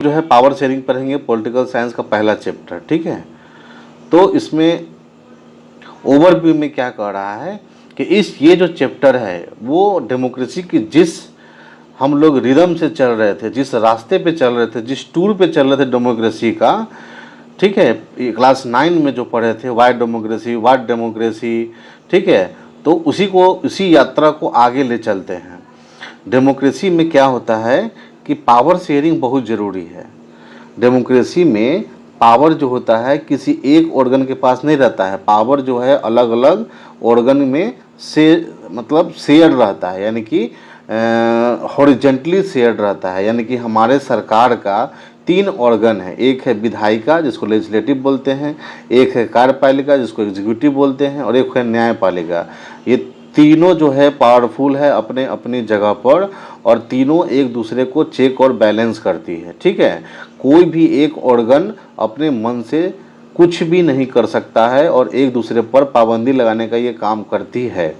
जो है power sharing पढ़ेंगे, पॉलिटिकल साइंस का पहला चैप्टर। ठीक है, तो इसमें ओवरव्यू में क्या कह रहा है कि ये जो चैप्टर है वो डेमोक्रेसी की जिस हम लोग रिदम से चल रहे थे, जिस रास्ते पे चल रहे थे, जिस टूर पे चल रहे थे डेमोक्रेसी का, ठीक है, क्लास 9 में जो पढ़े थे वाई डेमोक्रेसी, व्हाट डेमोक्रेसी, ठीक है, तो उसी यात्रा को आगे ले चलते हैं। डेमोक्रेसी में क्या होता है कि पावर शेयरिंग बहुत ज़रूरी है। डेमोक्रेसी में पावर जो होता है किसी एक ऑर्गन के पास नहीं रहता है, पावर जो है अलग अलग ऑर्गन में से मतलब शेयर रहता है, यानी कि हॉरिजेंटली शेयर रहता है। यानी कि हमारे सरकार का 3 ऑर्गन है, एक है विधायिका जिसको लेजिस्लेटिव बोलते हैं, एक है कार्यपालिका जिसको एग्जीक्यूटिव बोलते हैं, और एक है न्यायपालिका। ये तीनों जो है पावरफुल है अपने अपनी जगह पर, और तीनों एक दूसरे को चेक और बैलेंस करती है। ठीक है, कोई भी एक ऑर्गन अपने मन से कुछ भी नहीं कर सकता है और एक दूसरे पर पाबंदी लगाने का ये काम करती है।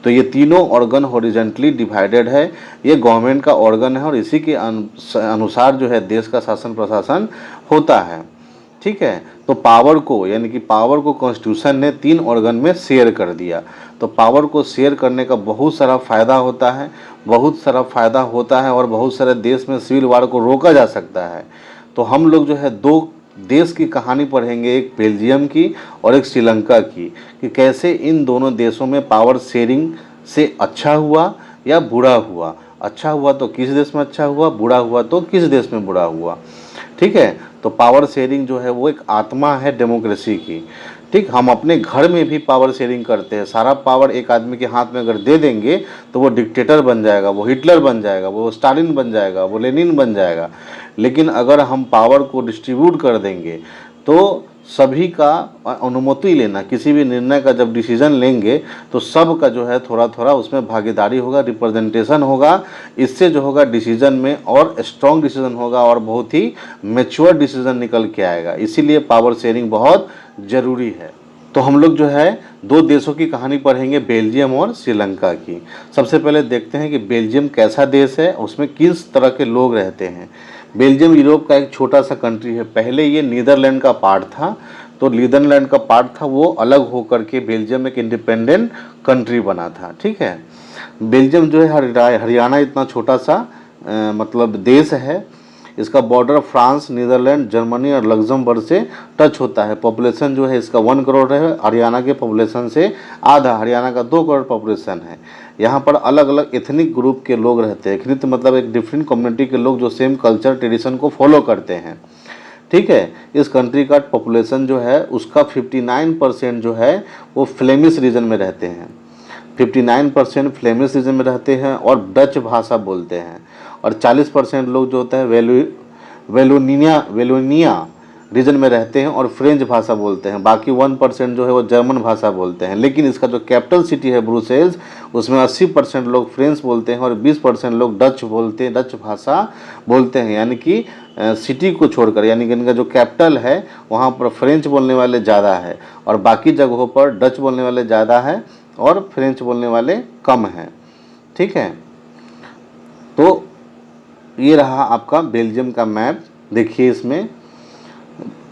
तो ये तीनों ऑर्गन हॉरिजेंटली डिवाइडेड है, ये गवर्नमेंट का ऑर्गन है और इसी के अनुसार जो है देश का शासन प्रशासन होता है। ठीक है, तो पावर को यानी कि पावर को कॉन्स्टिट्यूशन ने 3 ऑर्गन में शेयर कर दिया। तो पावर को शेयर करने का बहुत सारा फ़ायदा होता है, और बहुत सारे देश में सिविल वार को रोका जा सकता है। तो हम लोग जो है 2 देश की कहानी पढ़ेंगे, एक बेल्जियम की और एक श्रीलंका की, कि कैसे इन दोनों देशों में पावर शेयरिंग से अच्छा हुआ या बुरा हुआ। अच्छा हुआ तो किस देश में अच्छा हुआ, बुरा हुआ तो किस देश में बुरा हुआ। ठीक है, तो पावर शेयरिंग जो है वो एक आत्मा है डेमोक्रेसी की। ठीक, हम अपने घर में भी पावर शेयरिंग करते हैं। सारा पावर एक आदमी के हाथ में अगर दे देंगे तो वो डिक्टेटर बन जाएगा, वो हिटलर बन जाएगा, वो स्टालिन बन जाएगा, वो लेनिन बन जाएगा। लेकिन अगर हम पावर को डिस्ट्रीब्यूट कर देंगे तो सभी का अनुमति लेना, किसी भी निर्णय का जब डिसीजन लेंगे तो सब का जो है थोड़ा थोड़ा उसमें भागीदारी होगा, रिप्रेजेंटेशन होगा। इससे जो होगा डिसीजन में और स्ट्रॉन्ग डिसीजन होगा और बहुत ही मैच्योर डिसीजन निकल के आएगा। इसीलिए पावर शेयरिंग बहुत ज़रूरी है। तो हम लोग जो है 2 देशों की कहानी पढ़ेंगे, बेल्जियम और श्रीलंका की। सबसे पहले देखते हैं कि बेल्जियम कैसा देश है, उसमें किस तरह के लोग रहते हैं। बेल्जियम यूरोप का एक छोटा सा कंट्री है। पहले ये नीदरलैंड का पार्ट था, तो नीदरलैंड का पार्ट था वो अलग होकर के बेल्जियम एक इंडिपेंडेंट कंट्री बना था। ठीक है, बेल्जियम जो है हरियाणा इतना छोटा सा मतलब देश है। इसका बॉर्डर फ्रांस, नीदरलैंड, जर्मनी और लग्जमबर्ग से टच होता है। पॉपुलेशन जो है इसका 1 करोड़ है, हरियाणा के पॉपुलेशन से आधा, हरियाणा का 2 करोड़ पॉपुलेशन है। यहाँ पर अलग अलग एथनिक ग्रुप के लोग रहते हैं। एथनिक मतलब एक डिफरेंट कम्युनिटी के लोग जो सेम कल्चर ट्रेडिशन को फॉलो करते हैं। ठीक है, इस कंट्री का पॉपुलेशन जो है उसका 59% जो है वो फ्लेमिश रीजन में रहते हैं। 59% फ्लेमिश रीजन में रहते हैं और डच भाषा बोलते हैं, और 40% लोग जो होता है वेलोनिया रीजन में रहते हैं और फ्रेंच भाषा बोलते हैं। बाकी 1% जो है वो जर्मन भाषा बोलते हैं। लेकिन इसका जो कैपिटल सिटी है ब्रुसेल्स, उसमें 80% लोग फ्रेंच बोलते हैं और 20% लोग डच भाषा बोलते हैं। यानी कि सिटी को छोड़कर, यानी कि इनका जो कैपिटल है वहाँ पर फ्रेंच बोलने वाले ज़्यादा है और बाकी जगहों पर डच बोलने वाले ज़्यादा है और फ्रेंच बोलने वाले कम हैं। ठीक है, तो ये रहा आपका बेल्जियम का मैप। देखिए इसमें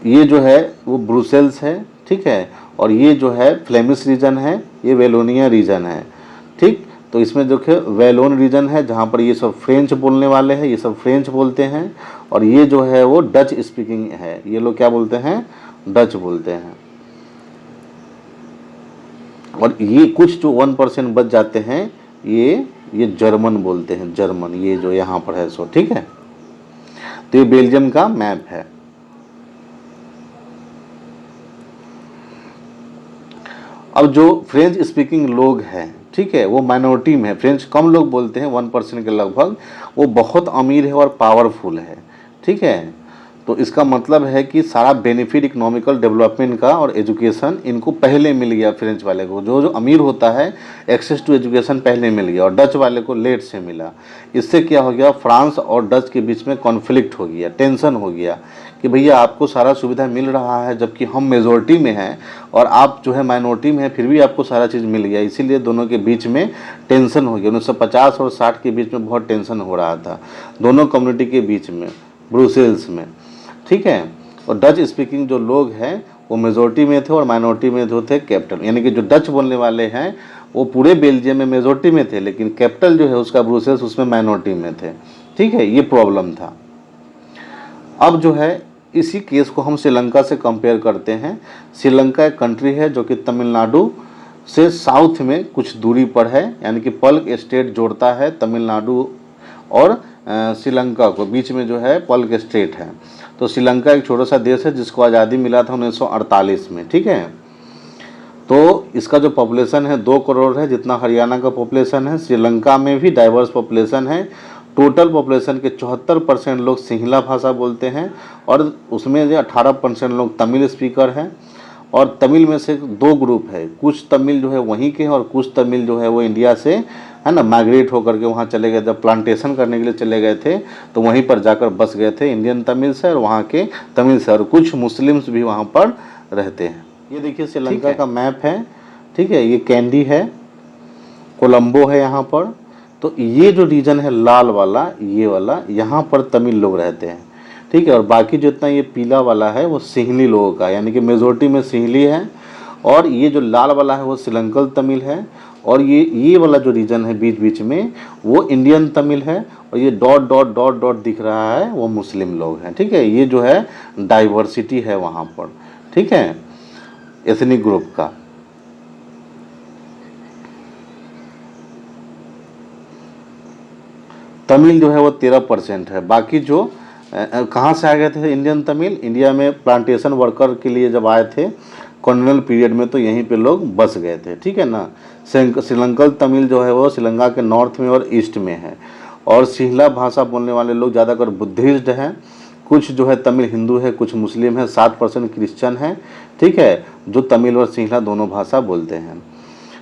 ये जो है वो ब्रुसेल्स है। ठीक है, और ये जो है फ्लेमिश रीजन है, ये वेलोनिया रीजन है। ठीक, तो इसमें देखिए वेलोन रीजन है जहाँ पर ये सब फ्रेंच बोलने वाले हैं, ये सब फ्रेंच बोलते हैं, और ये जो है वो डच स्पीकिंग है। ये लोग क्या बोलते हैं, डच बोलते हैं। और ये कुछ जो 1% बच जाते हैं ये जर्मन बोलते हैं, जर्मन, ये जो यहाँ पर है सो। ठीक है, तो ये बेल्जियम का मैप है। अब जो फ्रेंच स्पीकिंग लोग हैं, ठीक है, वो माइनॉरिटी में है। फ्रेंच कम लोग बोलते हैं, 1% के लगभग। वो बहुत अमीर है और पावरफुल है। ठीक है, तो इसका मतलब है कि सारा बेनिफिट इकोनॉमिकल डेवलपमेंट का और एजुकेशन इनको पहले मिल गया। फ्रेंच वाले को जो अमीर होता है एक्सेस टू एजुकेशन पहले मिल गया, और डच वाले को लेट से मिला। इससे क्या हो गया, फ्रांस और डच के बीच में कॉन्फ्लिक्ट हो गया, टेंशन हो गया कि भैया आपको सारा सुविधा मिल रहा है जबकि हम मेजॉरिटी में हैं और आप जो है माइनॉरिटी में हैं, फिर भी आपको सारा चीज़ मिल गया। इसीलिए दोनों के बीच में टेंशन हो गया। 1950 और 60 के बीच में बहुत टेंशन हो रहा था दोनों कम्युनिटी के बीच में। ब्रुसेल्स में, ठीक है। और डच स्पीकिंग जो लोग हैं वो मेजोरिटी में थे और माइनॉरिटी में जो थे कैपिटल, यानी कि जो डच बोलने वाले हैं वो पूरे बेल्जियम में मेजोरिटी में थे, लेकिन कैपिटल जो है उसका ब्रुसेल्स उसमें माइनॉरिटी में थे, ठीक है। ये प्रॉब्लम था। अब जो है इसी केस को हम श्रीलंका से कंपेयर करते हैं। श्रीलंका एक कंट्री है जो कि तमिलनाडु से साउथ में कुछ दूरी पर है, यानी कि पल्क स्टेट जोड़ता है तमिलनाडु और श्रीलंका को, बीच में जो है पल्क स्टेट है। तो श्रीलंका एक छोटा सा देश है जिसको आज़ादी मिला था 1948 में, ठीक है। तो इसका जो पॉपुलेशन है 2 करोड़ है, जितना हरियाणा का पॉपुलेशन है। श्रीलंका में भी डाइवर्स पॉपुलेशन है। टोटल पॉपुलेशन के 74% लोग सिंहला भाषा बोलते हैं और उसमें जो 18% लोग तमिल स्पीकर हैं। और तमिल में से 2 ग्रुप है, कुछ तमिल जो है वहीं के हैं और कुछ तमिल जो है वो इंडिया से है ना माइग्रेट होकर के वहाँ चले गए, जब प्लांटेशन करने के लिए चले गए थे तो वहीं पर जाकर बस गए थे इंडियन तमिल से और वहाँ के तमिल से, और कुछ मुस्लिम्स भी वहाँ पर रहते हैं। ये देखिए श्रीलंका का मैप है, ठीक है। ये कैंडी है, कोलंबो है यहाँ पर। तो ये जो रीजन है लाल वाला, ये वाला, यहाँ पर तमिल लोग रहते हैं, ठीक है। और बाकी जितना ये पीला वाला है वो सिंहली लोगों का, यानी कि मेजोरिटी में सिंहली है। और ये जो लाल वाला है वो श्रीलंकन तमिल है। और ये वाला जो रीजन है बीच बीच में वो इंडियन तमिल है। और ये डॉट डॉट डॉट डॉट दिख रहा है वो मुस्लिम लोग हैं, ठीक है। ये जो है डाइवर्सिटी है वहाँ पर, ठीक है, एथनिक ग्रुप का। तमिल जो है वो 13% है। बाकी जो कहाँ से आ गए थे इंडियन तमिल, इंडिया में प्लांटेशन वर्कर के लिए जब आए थे कॉलोनियल पीरियड में तो यहीं पे लोग बस गए थे, ठीक है ना। श्रीलंकन तमिल जो है वो श्रीलंका के नॉर्थ में और ईस्ट में है। और सिंहला भाषा बोलने वाले लोग ज़्यादातर बुद्धिस्ट हैं, कुछ जो है तमिल हिंदू है, कुछ मुस्लिम है, 7% क्रिश्चियन है, ठीक है, जो तमिल और सिंहला दोनों भाषा बोलते हैं,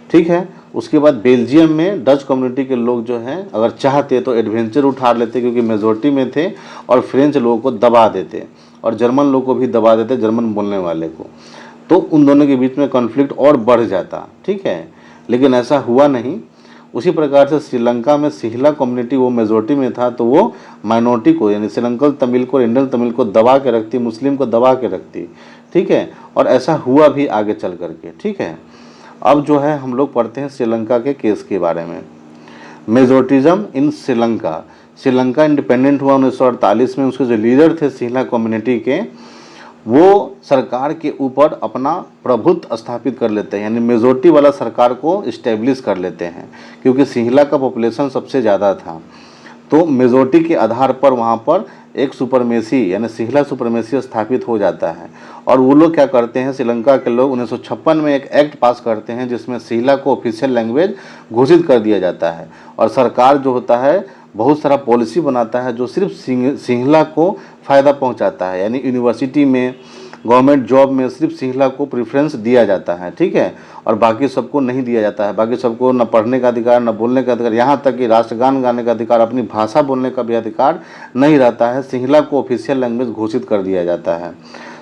ठीक है। उसके बाद बेल्जियम में डच कम्युनिटी के लोग जो हैं अगर चाहते तो एडवेंचर उठा लेते क्योंकि मेजोरिटी में थे, और फ्रेंच लोगों को दबा देते और जर्मन लोगों को भी दबा देते, जर्मन बोलने वाले को। तो उन दोनों के बीच में कॉन्फ्लिक्ट और बढ़ जाता, ठीक है, लेकिन ऐसा हुआ नहीं। उसी प्रकार से श्रीलंका में सिंहला कम्युनिटी वो मेजोरिटी में था तो वो माइनॉरिटी को, यानी श्रीलंकन तमिल को, इंडियन तमिल को दबा के रखती, मुस्लिम को दबा के रखती, ठीक है। और ऐसा हुआ भी आगे चल करके, ठीक है। अब जो है हम लोग पढ़ते हैं श्रीलंका के केस के बारे में। मेजोरिटिज्म इन श्रीलंका। श्रीलंका इंडिपेंडेंट हुआ 1948 में। उसके जो लीडर थे सिंहला कम्युनिटी के, वो सरकार के ऊपर अपना प्रभुत्व स्थापित कर लेते हैं, यानी मेजोरिटी वाला सरकार को इस्टेब्लिश कर लेते हैं। क्योंकि सिंहला का पॉपुलेशन सबसे ज़्यादा था तो मेजोरिटी के आधार पर वहाँ पर एक सुपरमेसी यानी सिंहला सुपरमेसी स्थापित हो जाता है। और वो लोग क्या करते हैं, श्रीलंका के लोग 1956 में एक एक्ट पास करते हैं जिसमें सिंहला को ऑफिशियल लैंग्वेज घोषित कर दिया जाता है। और सरकार जो होता है बहुत सारा पॉलिसी बनाता है जो सिर्फ सिंहला को फ़ायदा पहुंचाता है, यानी यूनिवर्सिटी में, गवर्नमेंट जॉब में सिर्फ सिंहला को प्रेफरेंस दिया जाता है, ठीक है, और बाकी सबको नहीं दिया जाता है। बाकी सबको न पढ़ने का अधिकार, न बोलने का अधिकार, यहाँ तक कि राष्ट्रगान गाने का अधिकार, अपनी भाषा बोलने का भी अधिकार नहीं रहता है। सिंहला को ऑफिशियल लैंग्वेज घोषित कर दिया जाता है।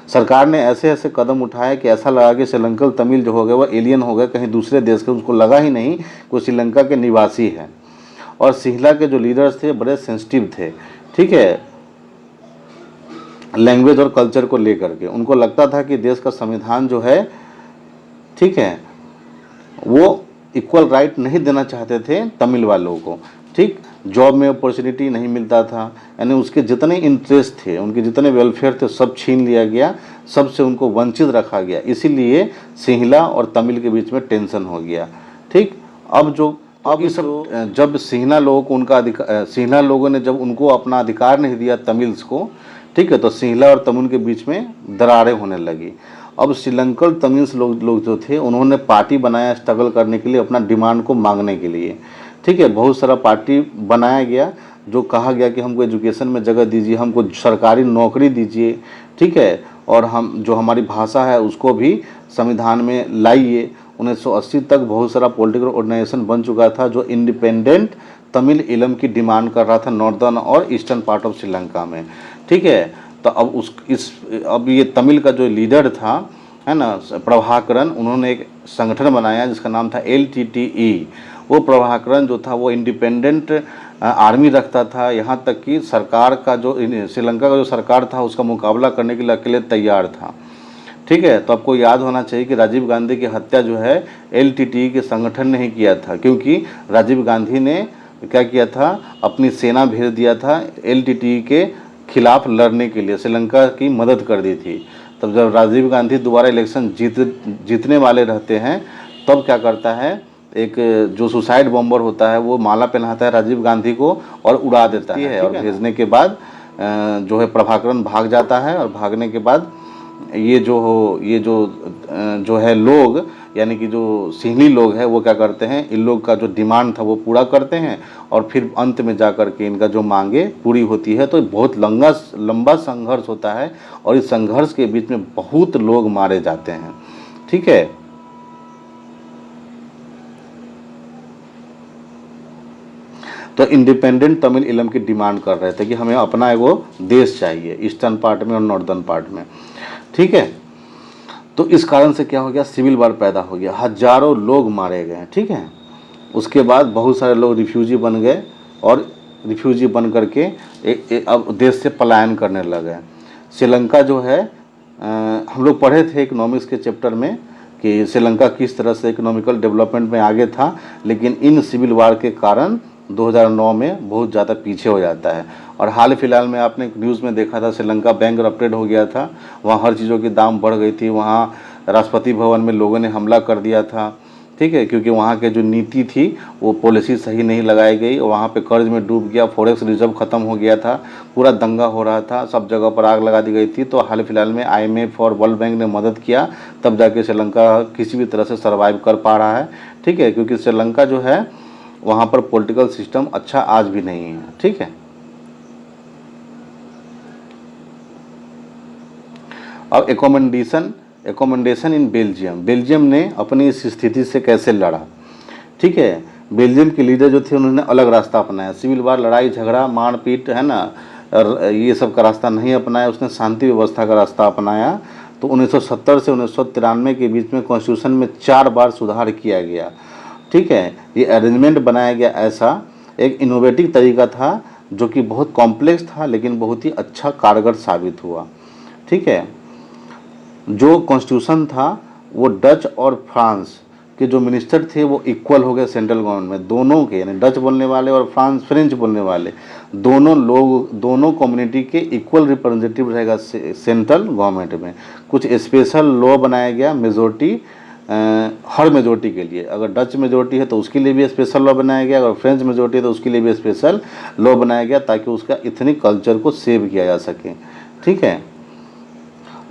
सरकार ने ऐसे ऐसे कदम उठाए कि ऐसा लगा कि श्रीलंकन तमिल जो हो गए वो एलियन हो गए, कहीं दूसरे देश के, उसको लगा ही नहीं कि श्रीलंका के निवासी है। और सिंहला के जो लीडर्स थे बड़े सेंसिटिव थे, ठीक है, लैंग्वेज और कल्चर को लेकर के। उनको लगता था कि देश का संविधान जो है, ठीक है, वो इक्वल राइट नहीं देना चाहते थे तमिल वालों को, ठीक। जॉब में अपॉर्चुनिटी नहीं मिलता था, यानी उसके जितने इंटरेस्ट थे, उनके जितने वेलफेयर थे सब छीन लिया गया, सबसे उनको वंचित रखा गया। इसीलिए सिंहला और तमिल के बीच में टेंशन हो गया, ठीक। अब ये सब जब सिंहला लोगों को उनका अधिकार, सिंहला लोगों ने जब उनको अपना अधिकार नहीं दिया तमिल्स को, ठीक है, तो सिंहला और तमिल के बीच में दरारें होने लगी। अब श्रीलंकन तमिल्स लोग जो थे उन्होंने पार्टी बनाया स्ट्रगल करने के लिए, अपना डिमांड को मांगने के लिए, ठीक है। बहुत सारा पार्टी बनाया गया जो कहा गया कि हमको एजुकेशन में जगह दीजिए, हमको सरकारी नौकरी दीजिए, ठीक है, और हम जो हमारी भाषा है उसको भी संविधान में लाइए। 1980 तक बहुत सारा पॉलिटिकल ऑर्गेनाइजेशन बन चुका था जो इंडिपेंडेंट तमिल इलम की डिमांड कर रहा था नॉर्दर्न और ईस्टर्न पार्ट ऑफ श्रीलंका में, ठीक है। तो अब ये तमिल का जो लीडर था, है ना, प्रभाकरन, उन्होंने एक संगठन बनाया जिसका नाम था LTTE। वो प्रभाकरण जो था वो इंडिपेंडेंट आर्मी रखता था, यहाँ तक कि सरकार का जो श्रीलंका का जो सरकार था उसका मुकाबला करने के लिए अकेले तैयार था। ठीक है, तो आपको याद होना चाहिए कि राजीव गांधी की हत्या जो है एलटीटीई के संगठन ने ही किया था, क्योंकि राजीव गांधी ने क्या किया था, अपनी सेना भेज दिया था एलटीटीई के खिलाफ लड़ने के लिए, श्रीलंका की मदद कर दी थी। तब जब राजीव गांधी दोबारा इलेक्शन जीतने वाले रहते हैं, तब क्या करता है, एक जो सुसाइड बॉम्बर होता है वो माला पहनाता है राजीव गांधी को और उड़ा देता है, और भेजने के बाद जो है प्रभाकरण भाग जाता है, और भागने के बाद ये जो है लोग, यानी कि जो सिंहली लोग हैं, वो क्या करते हैं, इन लोग का जो डिमांड था वो पूरा करते हैं, और फिर अंत में जा कर के इनका जो मांगे पूरी होती है। तो बहुत लंबा संघर्ष होता है, और इस संघर्ष के बीच में बहुत लोग मारे जाते हैं। ठीक है, तो इंडिपेंडेंट तमिल इलम की डिमांड कर रहे थे कि हमें अपना एगो देश चाहिए, ईस्टर्न पार्ट में और नॉर्दर्न पार्ट में। ठीक है, तो इस कारण से क्या हो गया, सिविल वार पैदा हो गया, हजारों लोग मारे गए। ठीक है, उसके बाद बहुत सारे लोग रिफ्यूजी बन गए, और रिफ्यूजी बन करके अब देश से पलायन करने लगे। श्रीलंका जो है, हम लोग पढ़े थे इकोनॉमिक्स के चैप्टर में कि श्रीलंका किस तरह से इकोनॉमिकल डेवलपमेंट में आगे था, लेकिन इन सिविल वार के कारण 2009 में बहुत ज़्यादा पीछे हो जाता है। और हाल फिलहाल में आपने न्यूज़ में देखा था, श्रीलंका बैंकरप्टेड हो गया था, वहाँ हर चीज़ों की दाम बढ़ गई थी, वहाँ राष्ट्रपति भवन में लोगों ने हमला कर दिया था। ठीक है, क्योंकि वहाँ के जो नीति थी वो पॉलिसी सही नहीं लगाई गई, और वहाँ पे कर्ज में डूब गया, फॉरेक्स रिजर्व ख़त्म हो गया था, पूरा दंगा हो रहा था, सब जगह पर आग लगा दी गई थी। तो हाल फिलहाल में IMF और वर्ल्ड बैंक ने मदद किया, तब जाके श्रीलंका किसी भी तरह से सर्वाइव कर पा रहा है। ठीक है, क्योंकि श्रीलंका जो है वहाँ पर पॉलिटिकल सिस्टम अच्छा आज भी नहीं है। ठीक है, अब एकोमोडेशन इन बेल्जियम ने अपनी इस स्थिति से कैसे लड़ा। ठीक है, बेल्जियम के लीडर जो थे उन्होंने अलग रास्ता अपनाया, सिविल वार, लड़ाई झगड़ा, मारपीट, है ना, ये सब का रास्ता नहीं अपनाया, उसने शांति व्यवस्था का रास्ता अपनाया। तो 1970 से 1993 के बीच में कॉन्स्टिट्यूशन में 4 बार सुधार किया गया। ठीक है, ये अरेंजमेंट बनाया गया, ऐसा एक इनोवेटिव तरीका था जो कि बहुत कॉम्प्लेक्स था, लेकिन बहुत ही अच्छा कारगर साबित हुआ। ठीक है, जो कॉन्स्टिट्यूशन था वो डच और फ्रांस के जो मिनिस्टर थे वो इक्वल हो गए सेंट्रल गवर्नमेंट में, दोनों के, यानी डच बोलने वाले और फ्रेंच बोलने वाले दोनों कम्युनिटी के इक्वल रिप्रेजेंटेटिव रहेगा सेंट्रल गवर्नमेंट में। कुछ स्पेशल लॉ बनाया गया मेजोरिटी, हर मेजोरिटी के लिए, अगर डच मेजोरिटी है तो उसके लिए भी स्पेशल लॉ बनाया गया, अगर फ्रेंच मेजोरिटी है तो उसके लिए भी स्पेशल लॉ बनाया गया, ताकि उसका इथनिक कल्चर को सेव किया जा सके। ठीक है,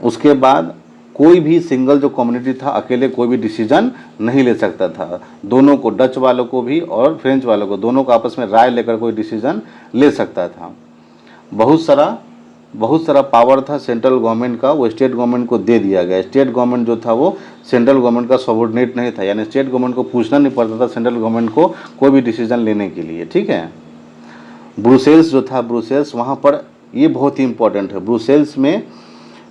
उसके बाद कोई भी सिंगल जो कम्युनिटी था अकेले कोई भी डिसीजन नहीं ले सकता था, दोनों को, डच वालों को भी और फ्रेंच वालों को, दोनों को आपस में राय लेकर कोई डिसीजन ले सकता था। बहुत सारा पावर था सेंट्रल गवर्नमेंट का, वो स्टेट गवर्नमेंट को दे दिया गया। स्टेट गवर्नमेंट जो था वो सेंट्रल गवर्नमेंट का सबऑर्डिनेट नहीं था, यानी स्टेट गवर्नमेंट को पूछना नहीं पड़ता था सेंट्रल गवर्नमेंट को कोई भी डिसीजन लेने के लिए। ठीक है, ब्रुसेल्स जो था, ब्रुसेल्स, वहाँ पर ये बहुत ही इंपॉर्टेंट है, ब्रुसेल्स में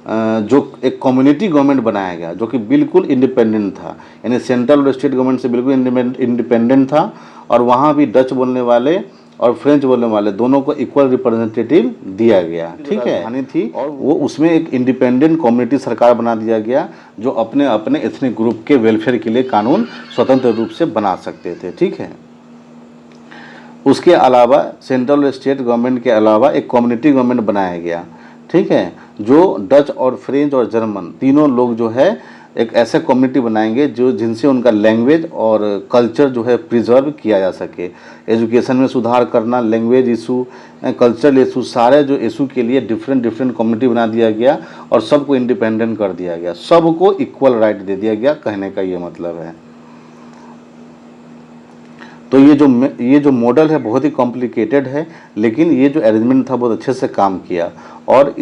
जो एक कम्युनिटी गवर्नमेंट बनाया गया जो कि बिल्कुल इंडिपेंडेंट था, यानी सेंट्रल और स्टेट गवर्नमेंट से बिल्कुल इंडिपेंडेंट था, और वहाँ भी डच बोलने वाले और फ्रेंच बोलने वाले दोनों को इक्वल रिप्रेजेंटेटिव दिया गया। ठीक है, राजधानी थी, और वो उसमें एक इंडिपेंडेंट कम्युनिटी सरकार बना दिया गया जो अपने अपने एथनिक ग्रुप के वेलफेयर के लिए कानून स्वतंत्र रूप से बना सकते थे। ठीक है, उसके अलावा सेंट्रल और स्टेट गवर्नमेंट के अलावा एक कम्युनिटी गवर्नमेंट बनाया गया। ठीक है, जो डच और फ्रेंच और जर्मन तीनों लोग जो है एक ऐसा कम्युनिटी बनाएंगे जो जिनसे उनका लैंग्वेज और कल्चर जो है प्रिजर्व किया जा सके। एजुकेशन में सुधार करना, लैंग्वेज इशू, कल्चरल इशू, सारे जो इशू के लिए डिफरेंट कम्युनिटी बना दिया गया, और सबको इंडिपेंडेंट कर दिया गया, सबको इक्वल राइट दे दिया गया, कहने का ये मतलब है। तो ये जो मॉडल है बहुत ही कॉम्प्लिकेटेड है, लेकिन ये जो अरेंजमेंट था बहुत अच्छे से काम किया, और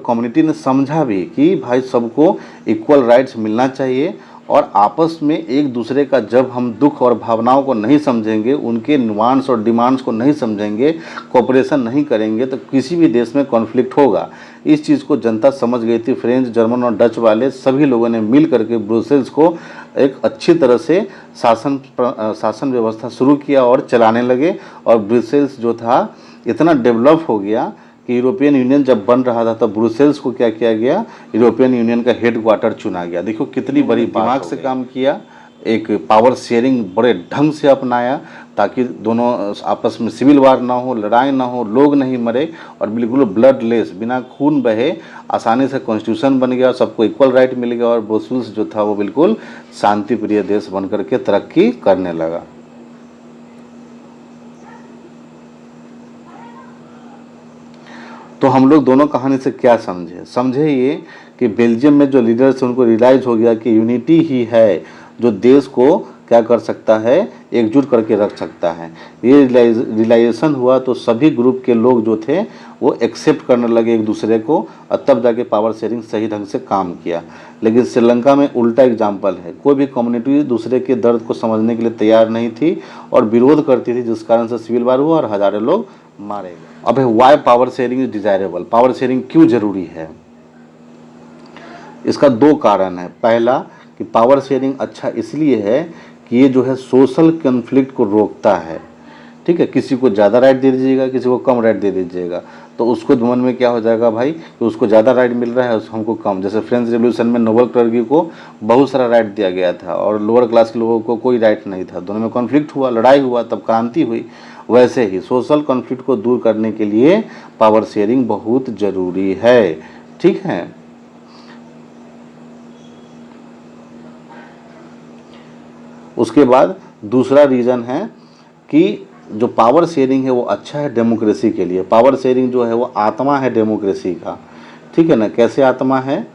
कम्युनिटी ने समझा भी कि भाई सबको इक्वल राइट्स मिलना चाहिए, और आपस में एक दूसरे का जब हम दुख और भावनाओं को नहीं समझेंगे, उनके वांट्स और डिमांड्स को नहीं समझेंगे, कोऑपरेशन नहीं करेंगे, तो किसी भी देश में कॉन्फ्लिक्ट होगा। इस चीज़ को जनता समझ गई थी। फ्रेंच, जर्मन और डच वाले सभी लोगों ने मिल करके ब्रुसेल्स को एक अच्छी तरह से शासन व्यवस्था शुरू किया और चलाने लगे। और ब्रुसेल्स जो था इतना डेवलप हो गया कि यूरोपियन यूनियन जब बन रहा था तब ब्रुसेल्स को क्या किया गया, यूरोपियन यूनियन का हेडक्वार्टर चुना गया। देखो कितनी बड़ी दिमाग से काम किया, एक पावर शेयरिंग बड़े ढंग से अपनाया ताकि दोनों आपस में सिविल वार ना हो, लड़ाई ना हो, लोग नहीं मरे और बिल्कुल ब्लडलेस, बिना खून बहे आसानी से कॉन्स्टिट्यूशन बन गया, सबको इक्वल राइट मिल गया और ब्रुसेल्स जो था वो बिल्कुल शांति प्रिय देश बन करके तरक्की करने लगा। तो हम लोग दोनों कहानी से क्या समझे ये कि बेल्जियम में जो लीडर्स हैं उनको रियलाइज हो गया कि यूनिटी ही है जो देश को क्या कर सकता है, एकजुट करके रख सकता है। ये रियलाइजेशन हुआ तो सभी ग्रुप के लोग जो थे वो एक्सेप्ट करने लगे एक दूसरे को और तब जाके पावर शेयरिंग सही ढंग से काम किया। लेकिन श्रीलंका में उल्टा एग्जाम्पल है, कोई भी कम्युनिटी दूसरे के दर्द को समझने के लिए तैयार नहीं थी और विरोध करती थी, जिस कारण से सिविल वार हुआ और हजारों लोग मारे गए। अब why power sharing is desirable, power sharing क्यों जरूरी है? इसका दो कारण है। पहला कि पावर शेयरिंग अच्छा इसलिए है कि ये जो है सोशल कन्फ्लिक्ट को रोकता है। ठीक है, किसी को ज़्यादा राइट दे दीजिएगा, किसी को कम राइट दे दीजिएगा, तो उसको मन में क्या हो जाएगा भाई कि उसको ज़्यादा राइट मिल रहा है, हमको कम। जैसे फ्रेंच रेवोल्यूशन में नोबल क्लर्की को बहुत सारा राइट दिया गया था और लोअर क्लास के लोगों को कोई राइट नहीं था, दोनों में कॉन्फ्लिक्ट हुआ, लड़ाई हुआ, तब क्रांति हुई। वैसे ही सोशल कॉन्फ्लिक्ट को दूर करने के लिए पावर शेयरिंग बहुत ज़रूरी है। ठीक है, उसके बाद दूसरा रीज़न है कि जो पावर शेयरिंग है वो अच्छा है डेमोक्रेसी के लिए। पावर शेयरिंग जो है वो आत्मा है डेमोक्रेसी का। ठीक है ना, कैसे आत्मा है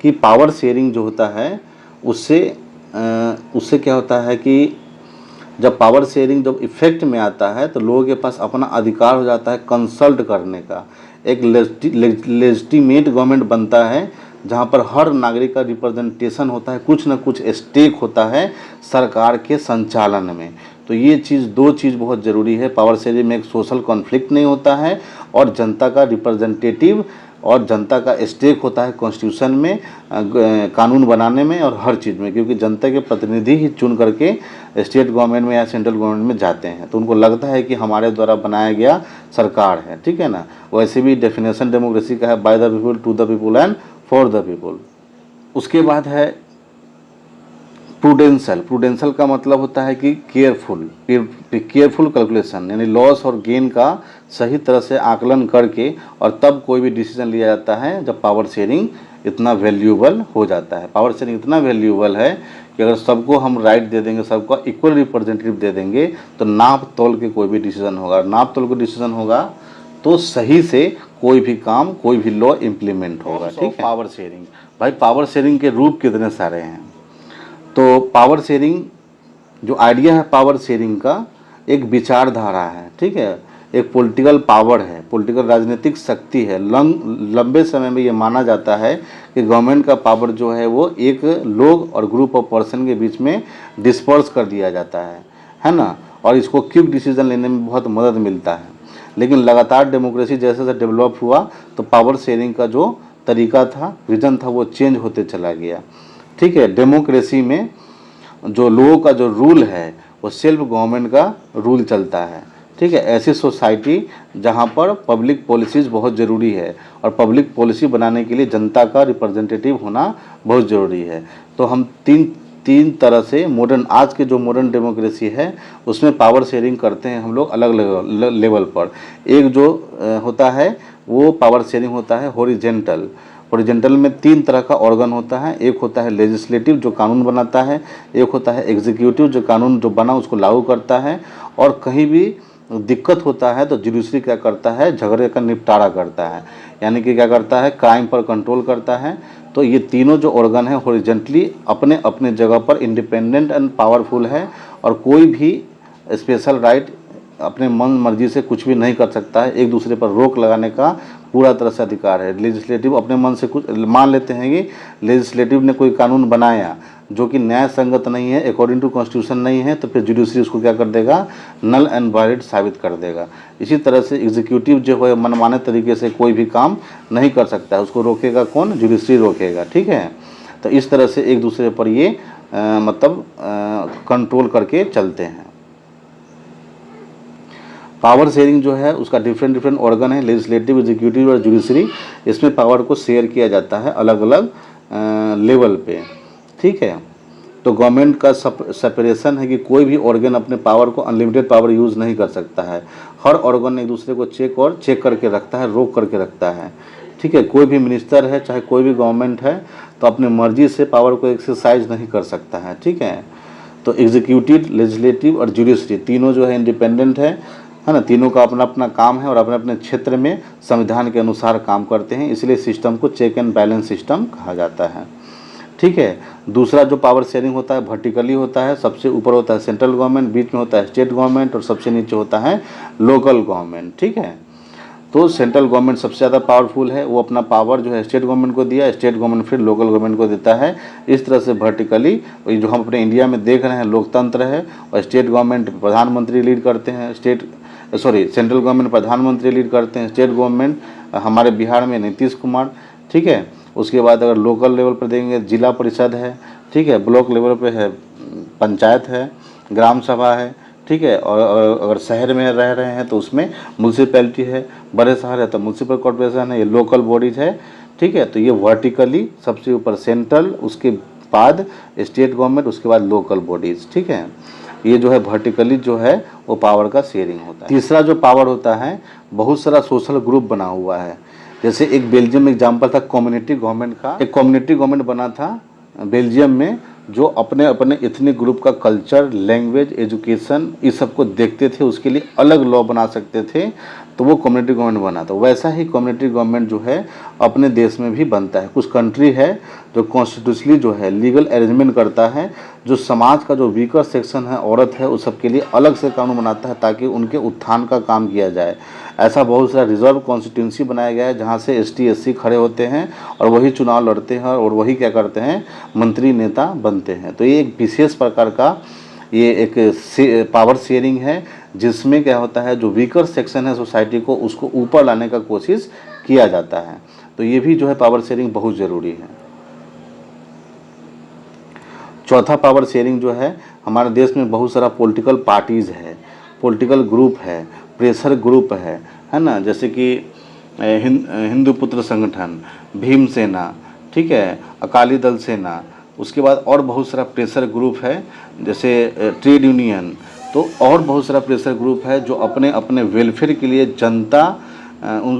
कि पावर शेयरिंग जो होता है उससे क्या होता है कि जब पावर शेयरिंग जब इफेक्ट में आता है तो लोगों के पास अपना अधिकार हो जाता है कंसल्ट करने का। एक लेजिटिमेट गवर्नमेंट बनता है जहाँ पर हर नागरिक का रिप्रेजेंटेशन होता है, कुछ ना कुछ स्टेक होता है सरकार के संचालन में। तो ये चीज़, दो चीज़ बहुत ज़रूरी है। पावर शेयरिंग में एक सोशल कॉन्फ्लिक्ट नहीं होता है और जनता का रिप्रेजेंटेटिव और जनता का स्टेक होता है कॉन्स्टिट्यूशन में, कानून बनाने में और हर चीज़ में, क्योंकि जनता के प्रतिनिधि ही चुन करके स्टेट गवर्नमेंट में या सेंट्रल गवर्नमेंट में जाते हैं, तो उनको लगता है कि हमारे द्वारा बनाया गया सरकार है। ठीक है ना, वैसे भी डेफिनेशन डेमोक्रेसी का है, by the people, to the people and for the people. उसके बाद है प्रूडेंशियल। प्रूडेंशियल का मतलब होता है कि केयरफुल कैलकुलेशन, यानी लॉस और गेन का सही तरह से आकलन करके और तब कोई भी डिसीजन लिया जाता है जब पावर शेयरिंग इतना वैल्यूएबल हो जाता है। पावर शेयरिंग इतना वैल्यूएबल है कि अगर सबको हम राइट दे देंगे, सबको इक्वल रिप्रेजेंटेटिव दे देंगे तो नाप तोल के कोई भी डिसीजन होगा। नाप तोल के डिसीजन होगा तो सही से कोई भी काम, कोई भी लॉ इम्प्लीमेंट होगा। ठीक है, पावर शेयरिंग, भाई पावर शेयरिंग के रूप कितने सारे हैं। तो पावर शेयरिंग जो आइडिया है पावर शेयरिंग का एक विचारधारा है। ठीक है, एक पॉलिटिकल पावर है, पॉलिटिकल राजनीतिक शक्ति है। लंबे समय में ये माना जाता है कि गवर्नमेंट का पावर जो है वो एक लोग और ग्रुप ऑफ पर्सन के बीच में डिस्पर्स कर दिया जाता है ना, और इसको क्विक डिसीजन लेने में बहुत मदद मिलता है। लेकिन लगातार डेमोक्रेसी जैसे जैसे डेवलप हुआ तो पावर शेयरिंग का जो तरीका था, विजन था, वो चेंज होते चला गया। ठीक है, डेमोक्रेसी में जो लोगों का जो रूल है वो सेल्फ गवर्नमेंट का रूल चलता है। ठीक है, ऐसी सोसाइटी जहाँ पर पब्लिक पॉलिसीज़ बहुत ज़रूरी है और पब्लिक पॉलिसी बनाने के लिए जनता का रिप्रेजेंटेटिव होना बहुत ज़रूरी है। तो हम तीन तरह से मॉडर्न, आज के जो मॉडर्न डेमोक्रेसी है उसमें पावर शेयरिंग करते हैं हम लोग अलग लेवल पर। एक जो होता है वो पावर शेयरिंग होता है हॉरिजेंटल। हॉरिजेंटल में तीन तरह का ऑर्गन होता है। एक होता है लेजिस्लेटिव जो कानून बनाता है, एक होता है एग्जीक्यूटिव जो कानून जो बना उसको लागू करता है, और कहीं भी दिक्कत होता है तो जुडिशरी क्या करता है, झगड़े का निपटारा करता है, यानी कि क्या करता है, क्राइम पर कंट्रोल करता है। तो ये तीनों जो ऑर्गन है हॉरिजेंटली अपने अपने जगह पर इंडिपेंडेंट एंड पावरफुल है और कोई भी स्पेशल राइट अपने मन मर्जी से कुछ भी नहीं कर सकता है। एक दूसरे पर रोक लगाने का पूरा तरह से अधिकार है। लेजिस्लेटिव अपने मन से कुछ मान लेते हैं कि लेजिस्लेटिव ने कोई कानून बनाया, जो कि न्याय संगत नहीं है, अकॉर्डिंग टू कॉन्स्टिट्यूशन नहीं है, तो फिर जुडिशरी उसको क्या कर देगा, नल एंड वैलिड साबित कर देगा। इसी तरह से एग्जीक्यूटिव जो है मनमाने तरीके से कोई भी काम नहीं कर सकता है, उसको रोकेगा कौन, जुडिशरी रोकेगा, ठीक है। तो इस तरह से एक दूसरे पर ये मतलब कंट्रोल करके चलते हैं। पावर शेयरिंग जो है उसका डिफरेंट ऑर्गन है, लेजिस्लेटिव, एग्जीक्यूटिव और जुडिशरी। इसमें पावर को शेयर किया जाता है अलग अलग लेवल पे, ठीक है। तो गवर्नमेंट का सेपरेशन है कि कोई भी ऑर्गन अपने पावर को अनलिमिटेड पावर यूज़ नहीं कर सकता है। हर ऑर्गन एक दूसरे को चेक करके रखता है, रोक करके रखता है, ठीक है। कोई भी मिनिस्टर है, चाहे कोई भी गवर्नमेंट है, तो अपनी मर्जी से पावर को एक्सरसाइज नहीं कर सकता है, ठीक है। तो एग्जीक्यूटिव, लेजिस्लेटिव और जुडिशरी तीनों जो है इंडिपेंडेंट है ना, तीनों का अपना अपना काम है और अपने अपने क्षेत्र में संविधान के अनुसार काम करते हैं, इसलिए सिस्टम को चेक एंड बैलेंस सिस्टम कहा जाता है, ठीक है। दूसरा जो पावर शेयरिंग होता है वर्टिकली होता है, सबसे ऊपर होता है सेंट्रल गवर्नमेंट, बीच में होता है स्टेट गवर्नमेंट और सबसे नीचे होता है लोकल गवर्नमेंट, ठीक है। तो सेंट्रल गवर्नमेंट सबसे ज़्यादा पावरफुल है, वो अपना पावर जो है स्टेट गवर्नमेंट को दिया, स्टेट गवर्नमेंट फिर लोकल गवर्नमेंट को देता है। इस तरह से वर्टिकली जो हम अपने इंडिया में देख रहे हैं लोकतंत्र है, और स्टेट गवर्नमेंट प्रधानमंत्री लीड करते हैं, सेंट्रल गवर्नमेंट प्रधानमंत्री लीड करते हैं, स्टेट गवर्नमेंट हमारे बिहार में नीतीश कुमार, ठीक है। उसके बाद अगर लोकल लेवल पर देंगे जिला परिषद है, ठीक है, ब्लॉक लेवल पे है पंचायत है, ग्राम सभा है, ठीक है। और अगर शहर में रह रहे हैं तो उसमें म्यूनसिपैलिटी है, बड़े शहर है तो म्यूनसिपल कॉर्पोरेशन है, ये लोकल बॉडीज है, ठीक है। तो ये वर्टिकली सबसे ऊपर सेंट्रल, उसके बाद स्टेट गवर्नमेंट, उसके बाद लोकल बॉडीज, ठीक है। ये जो है वर्टिकली जो है वो पावर का शेयरिंग होता है। तीसरा जो पावर होता है, बहुत सारा सोशल ग्रुप बना हुआ है। जैसे एक बेल्जियम में एग्जाम्पल था कम्युनिटी गवर्नमेंट का, एक कम्युनिटी गवर्नमेंट बना था बेल्जियम में, जो अपने अपने एथनिक ग्रुप का कल्चर, लैंग्वेज, एजुकेशन इस सब को देखते थे, उसके लिए अलग लॉ बना सकते थे, तो वो कम्युनिटी गवर्नमेंट बना। तो वैसा ही कम्युनिटी गवर्नमेंट जो है अपने देश में भी बनता है। कुछ कंट्री है जो कॉन्स्टिट्यूशनली जो है लीगल अरेंजमेंट करता है, जो समाज का जो वीकर सेक्शन है, औरत है, उस सब के लिए अलग से कानून बनाता है ताकि उनके उत्थान का काम किया जाए। ऐसा बहुत सारा रिजर्व कॉन्स्टिट्यूंसी बनाया गया है जहाँ से ST SC खड़े होते हैं और वही चुनाव लड़ते हैं और वही क्या करते हैं, मंत्री नेता बनते हैं। तो ये एक विशेष प्रकार का ये एक पावर शेयरिंग है, जिसमें क्या होता है जो वीकर सेक्शन है सोसाइटी को, उसको ऊपर लाने का कोशिश किया जाता है। तो ये भी जो है पावर शेयरिंग बहुत ज़रूरी है। चौथा पावर शेयरिंग जो है, हमारे देश में बहुत सारा पॉलिटिकल पार्टीज़ है, पॉलिटिकल ग्रुप है, प्रेशर ग्रुप है ना। जैसे कि हिंदू पुत्र संगठन, भीम सेना, ठीक है, अकाली दल सेना। उसके बाद और बहुत सारा प्रेशर ग्रुप है, जैसे ट्रेड यूनियन। तो और बहुत सारा प्रेशर ग्रुप है जो अपने अपने वेलफेयर के लिए जनता,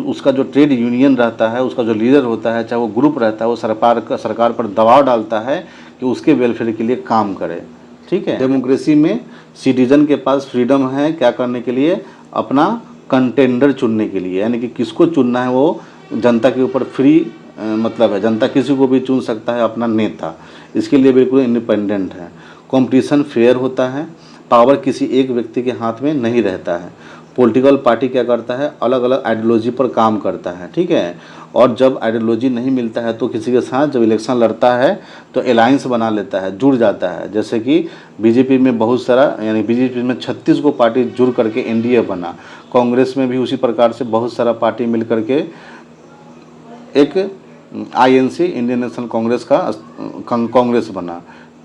उसका जो ट्रेड यूनियन रहता है, उसका जो लीडर होता है, चाहे वो ग्रुप रहता है, वो सरकार पर दबाव डालता है कि उसके वेलफेयर के लिए काम करे, ठीक है। डेमोक्रेसी में सिटीजन के पास फ्रीडम है क्या करने के लिए, अपना कंटेंडर चुनने के लिए, यानी कि किसको चुनना है वो जनता के ऊपर फ्री मतलब है, जनता किसी को भी चुन सकता है अपना नेता, इसके लिए बिल्कुल इंडिपेंडेंट है। कंपटीशन फेयर होता है, पावर किसी एक व्यक्ति के हाथ में नहीं रहता है। पॉलिटिकल पार्टी क्या करता है, अलग अलग आइडियोलॉजी पर काम करता है, ठीक है। और जब आइडियोलॉजी नहीं मिलता है तो किसी के साथ जब इलेक्शन लड़ता है तो अलायंस बना लेता है, जुड़ जाता है। जैसे कि बीजेपी में बहुत सारा, यानी बीजेपी में 36 को पार्टी जुड़ करके NDA बना। कांग्रेस में भी उसी प्रकार से बहुत सारा पार्टी मिल करके एक INC, इंडियन नेशनल कांग्रेस का कांग्रेस बना,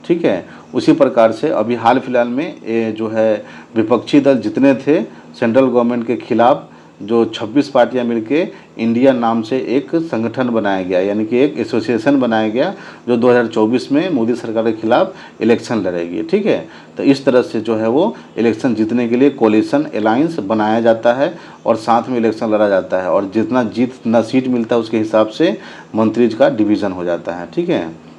ठीक है। उसी प्रकार से अभी हाल फिलहाल में ये जो है विपक्षी दल जितने थे सेंट्रल गवर्नमेंट के खिलाफ, जो 26 पार्टियां मिलके इंडिया नाम से एक संगठन बनाया गया, यानी कि एक एसोसिएशन बनाया गया, जो 2024 में मोदी सरकार के खिलाफ इलेक्शन लड़ेगी, ठीक है। तो इस तरह से जो है वो इलेक्शन जीतने के लिए कोलिशन अलायंस बनाया जाता है और साथ में इलेक्शन लड़ा जाता है, और जितना सीट मिलता है उसके हिसाब से मंत्रीज का डिवीज़न हो जाता है, ठीक है।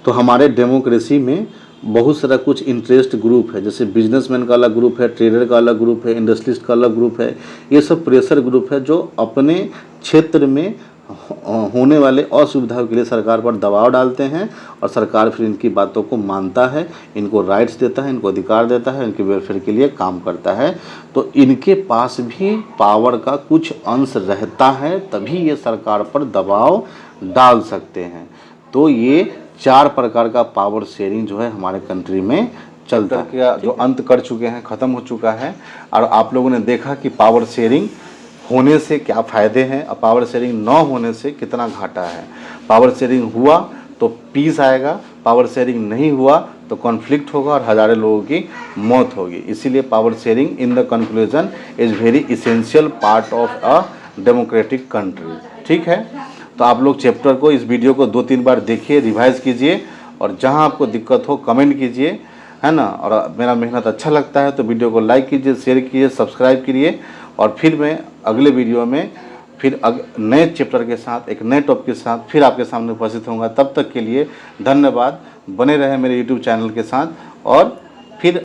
तो हमारे डेमोक्रेसी में बहुत सारा कुछ इंटरेस्ट ग्रुप है, जैसे बिजनेसमैन का अलग ग्रुप है, ट्रेडर का अलग ग्रुप है, इंडस्ट्रियलिस्ट का अलग ग्रुप है। ये सब प्रेशर ग्रुप है जो अपने क्षेत्र में होने वाले असुविधाओं के लिए सरकार पर दबाव डालते हैं और सरकार फिर इनकी बातों को मानता है, इनको राइट्स देता है, इनको अधिकार देता है, इनके वेलफेयर के लिए काम करता है। तो इनके पास भी पावर का कुछ अंश रहता है, तभी ये सरकार पर दबाव डाल सकते हैं। तो ये 4 प्रकार का पावर शेयरिंग जो है हमारे कंट्री में चलता है, जो अंत कर चुके हैं, ख़त्म हो चुका है। और आप लोगों ने देखा कि पावर शेयरिंग होने से क्या फ़ायदे हैं और पावर शेयरिंग न होने से कितना घाटा है। पावर शेयरिंग हुआ तो पीस आएगा, पावर शेयरिंग नहीं हुआ तो कॉन्फ्लिक्ट होगा और हज़ारों लोगों की मौत होगी। इसीलिए power sharing in the conclusion is very essential part of a democratic country. ठीक है, तो आप लोग चैप्टर को, इस वीडियो को 2-3 बार देखिए, रिवाइज़ कीजिए और जहां आपको दिक्कत हो कमेंट कीजिए, है ना। और मेरा मेहनत अच्छा लगता है तो वीडियो को लाइक कीजिए, शेयर कीजिए, सब्सक्राइब कीजिए। और फिर मैं अगले वीडियो में फिर नए चैप्टर के साथ, एक नए टॉपिक के साथ फिर आपके सामने उपस्थित होऊंगा। तब तक के लिए धन्यवाद। बने रहे मेरे यूट्यूब चैनल के साथ और फिर